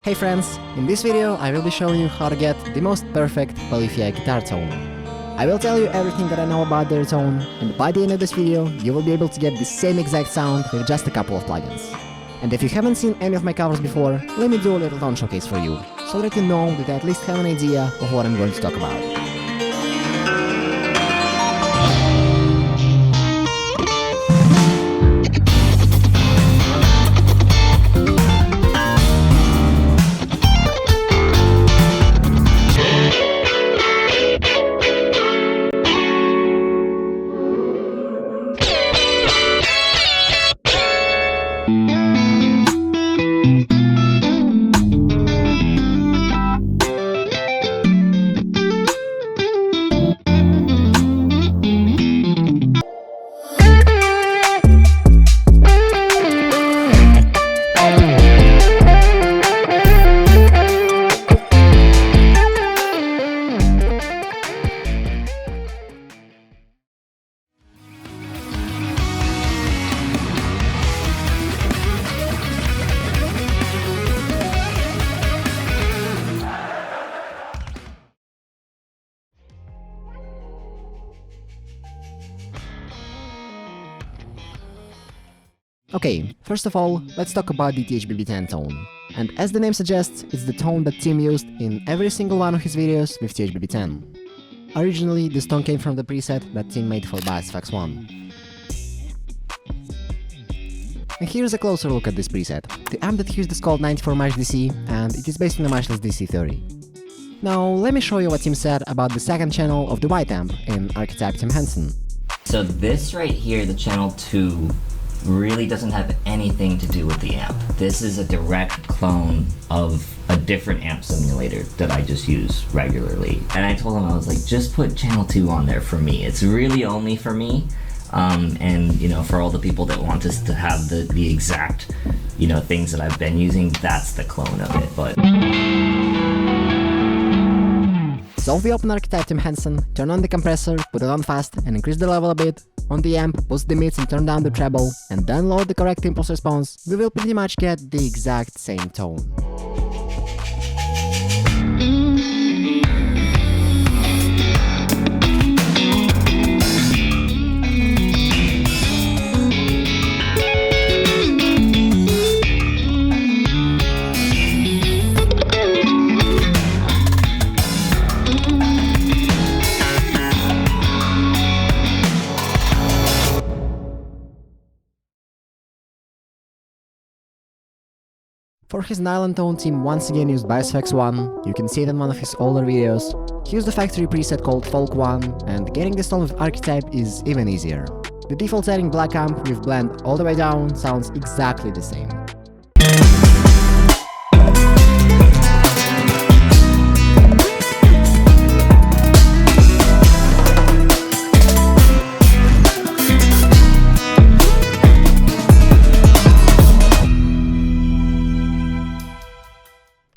Hey friends, in this video I will be showing you how to get the most perfect Polyphia guitar tone. I will tell you everything that I know about their tone, and by the end of this video you will be able to get the same exact sound with just a couple of plugins. And if you haven't seen any of my covers before, let me do a little tone showcase for you, so that you know that I at least have an idea of what I'm going to talk about. Okay, first of all, let's talk about the THBB10 tone. And as the name suggests, it's the tone that Tim used in every single one of his videos with THBB10. Originally, this tone came from the preset that Tim made for Bass FX 1. And here's a closer look at this preset. The amp that he used is called 94 Marsh DC, and it is based on the Marshall's DC30. Now, let me show you what Tim said about the second channel of the white amp in Archetype Tim Henson. So this right here, the channel 2, really doesn't have anything to do with the amp. This is a direct clone of a different amp simulator that I just use regularly. And I told him, I was like, just put channel 2 on there for me. It's really only for me. And you know, for all the people that want us to have the exact, you know, things that I've been using, that's the clone of it. But so if we open Archetype Tim Henson, turn on the compressor, put it on fast and increase the level a bit, on the amp, boost the mids and turn down the treble, and then load the correct impulse response, we will pretty much get the exact same tone. For his Nylon tone, Tim once again used Bass FX 1, you can see it in one of his older videos. He used a factory preset called Folk 1, and getting this tone with Archetype is even easier. The default setting black amp with blend all the way down sounds exactly the same.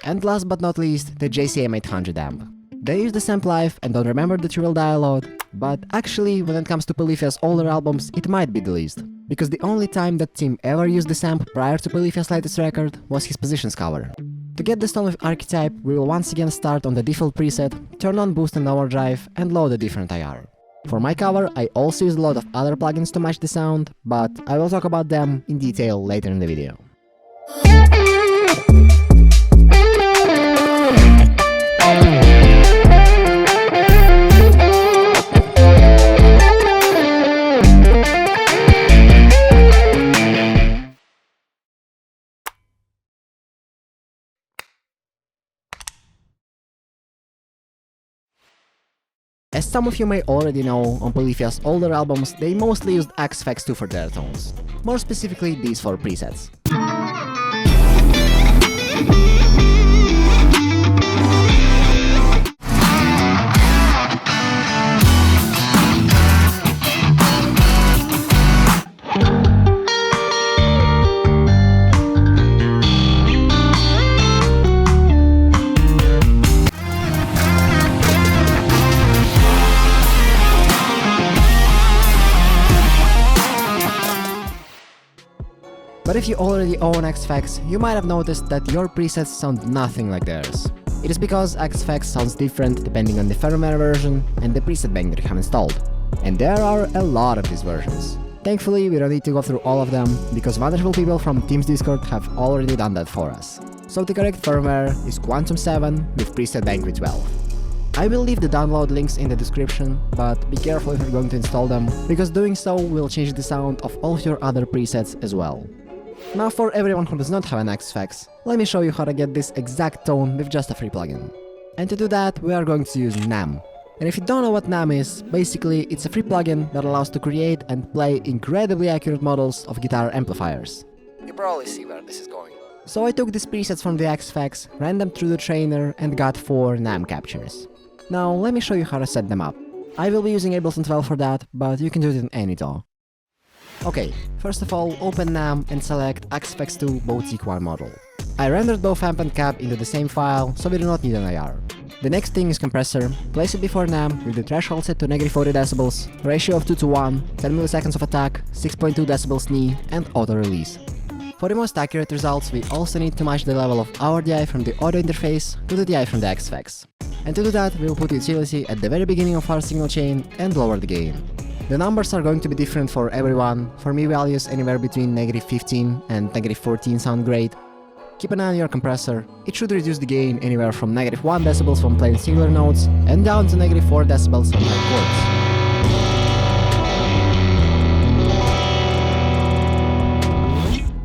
And last but not least, the JCM 800 amp. They use this amp live and don't remember that you will die a lot, but actually when it comes to Polyphia's older albums, it might be the least. Because the only time that Tim ever used this amp prior to Polyphia's latest record was his Positions cover. To get this tone with Archetype, we will once again start on the default preset, turn on boost and overdrive, and load a different IR. For my cover, I also used a lot of other plugins to match the sound, but I will talk about them in detail later in the video. As some of you may already know, on Polyphia's older albums, they mostly used FX 2 for their tones. More specifically, these 4 presets. But if you already own X-Effects, you might have noticed that your presets sound nothing like theirs. It is because X-Effects sounds different depending on the firmware version and the preset bank that you have installed. And there are a lot of these versions. Thankfully, we don't need to go through all of them, because wonderful people from Teams Discord have already done that for us. So the correct firmware is Quantum 7 with preset bank v12. I will leave the download links in the description, but be careful if you're going to install them, because doing so will change the sound of all of your other presets as well. Now for everyone who does not have an X-Effects, let me show you how to get this exact tone with just a free plugin. And to do that, we are going to use NAM. And if you don't know what NAM is, basically it's a free plugin that allows to create and play incredibly accurate models of guitar amplifiers. You probably see where this is going. So I took these presets from the X-Effects, ran them through the trainer, and got 4 NAM captures. Now let me show you how to set them up. I will be using Ableton 12 for that, but you can do it in any DAW. Okay, first of all, open NAM and select X-Effects 2 Boutique 1 model. I rendered both amp and cab into the same file, so we do not need an IR. The next thing is compressor. Place it before NAM with the threshold set to -40 dB, ratio of 2 to 1, 10 milliseconds of attack, 6.2 dB knee, and auto release. For the most accurate results, we also need to match the level of our DI from the audio interface to the DI from the X-Effects. And to do that, we will put utility at the very beginning of our signal chain and lower the gain. The numbers are going to be different for everyone. For me, values anywhere between -15 and -14 sound great. Keep an eye on your compressor. It should reduce the gain anywhere from -1 dB when playing singular notes and down to -4 dB when playing chords.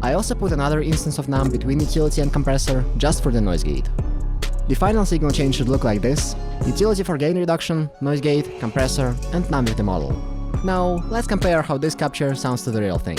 I also put another instance of NAM between utility and compressor just for the noise gate. The final signal chain should look like this: utility for gain reduction, noise gate, compressor, and NAM with the model. Now, let's compare how this capture sounds to the real thing.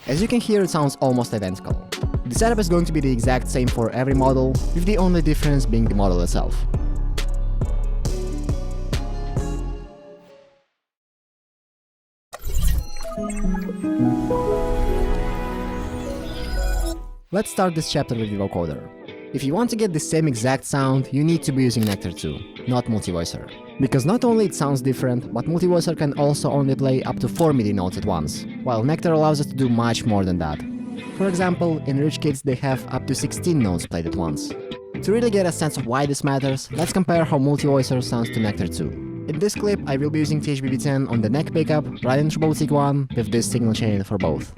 As you can hear, it sounds almost identical. The setup is going to be the exact same for every model, with the only difference being the model itself. Let's start this chapter with the vocoder. If you want to get the same exact sound, you need to be using Nectar 2, not Multivoicer. Because not only it sounds different, but Multivoicer can also only play up to 4 MIDI notes at once, while Nectar allows us to do much more than that. For example, in rich kits they have up to 16 notes played at once. To really get a sense of why this matters, let's compare how Multivoicer sounds to Nectar 2. In this clip, I will be using THBB10 on the neck pickup, running through Boutique 1 with this signal chain for both.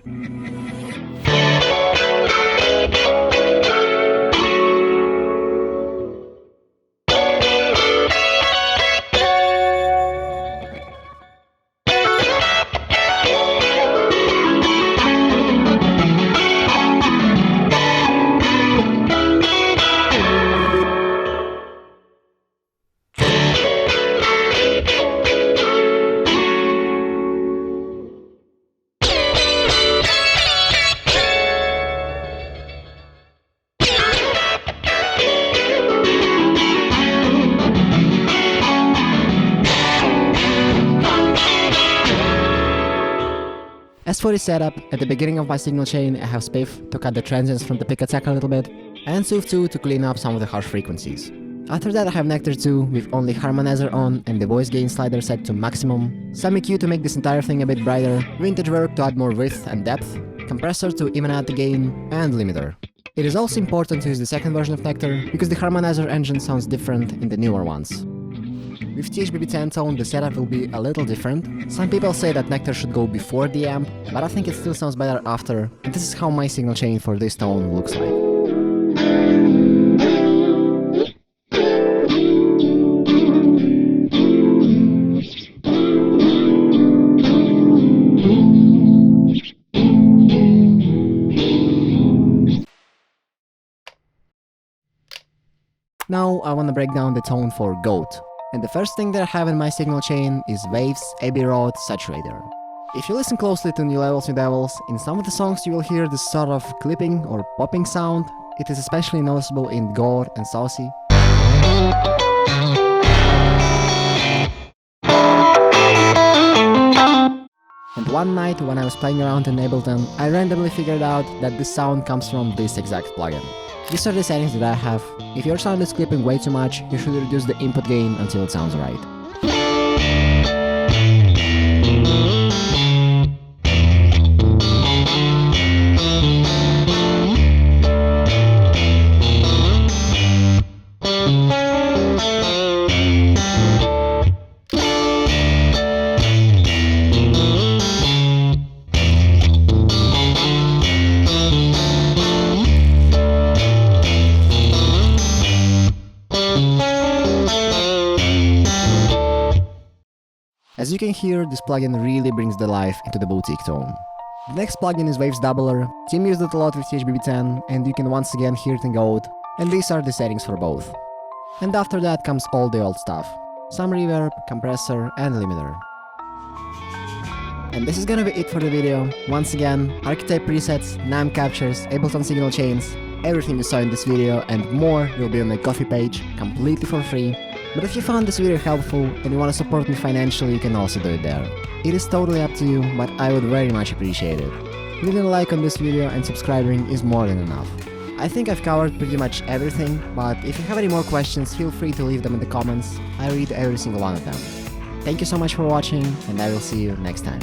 As for the setup, at the beginning of my signal chain I have Spiff to cut the transients from the pick attack a little bit, and Soothe 2 to clean up some of the harsh frequencies. After that I have Nectar 2 with only Harmonizer on and the voice gain slider set to maximum, some EQ to make this entire thing a bit brighter, Vintage Work to add more width and depth, Compressor to even out the gain, and Limiter. It is also important to use the second version of Nectar, because the Harmonizer engine sounds different in the newer ones. With THBB10 tone, the setup will be a little different. Some people say that Nectar should go before the amp, but I think it still sounds better after, and this is how my signal chain for this tone looks like. now I wanna break down the tone for G.O.A.T. And the first thing that I have in my signal chain is Waves Abbey Road Saturator. If you listen closely to New Levels, New Devils, in some of the songs you will hear this sort of clipping or popping sound. It is especially noticeable in Gore and Saucy. And one night when I was playing around in Ableton, I randomly figured out that this sound comes from this exact plugin. These are the settings that I have. If your sound is clipping way too much, you should reduce the input gain until it sounds right. As you can hear, this plugin really brings the life into the boutique tone. The next plugin is Waves Doubler. Tim used it a lot with THBB10, and you can once again hear it in G.O.A.T, and these are the settings for both. And after that comes all the old stuff. Some reverb, compressor, and limiter. And this is gonna be it for the video. Once again, Archetype presets, NAMP captures, Ableton signal chains, everything you saw in this video and more will be on my Ko-fi page, completely for free. But if you found this video helpful and you want to support me financially, you can also do it there. It is totally up to you, but I would very much appreciate it. Leaving a like on this video and subscribing is more than enough. I think I've covered pretty much everything, but if you have any more questions, feel free to leave them in the comments. I read every single one of them. Thank you so much for watching, and I will see you next time.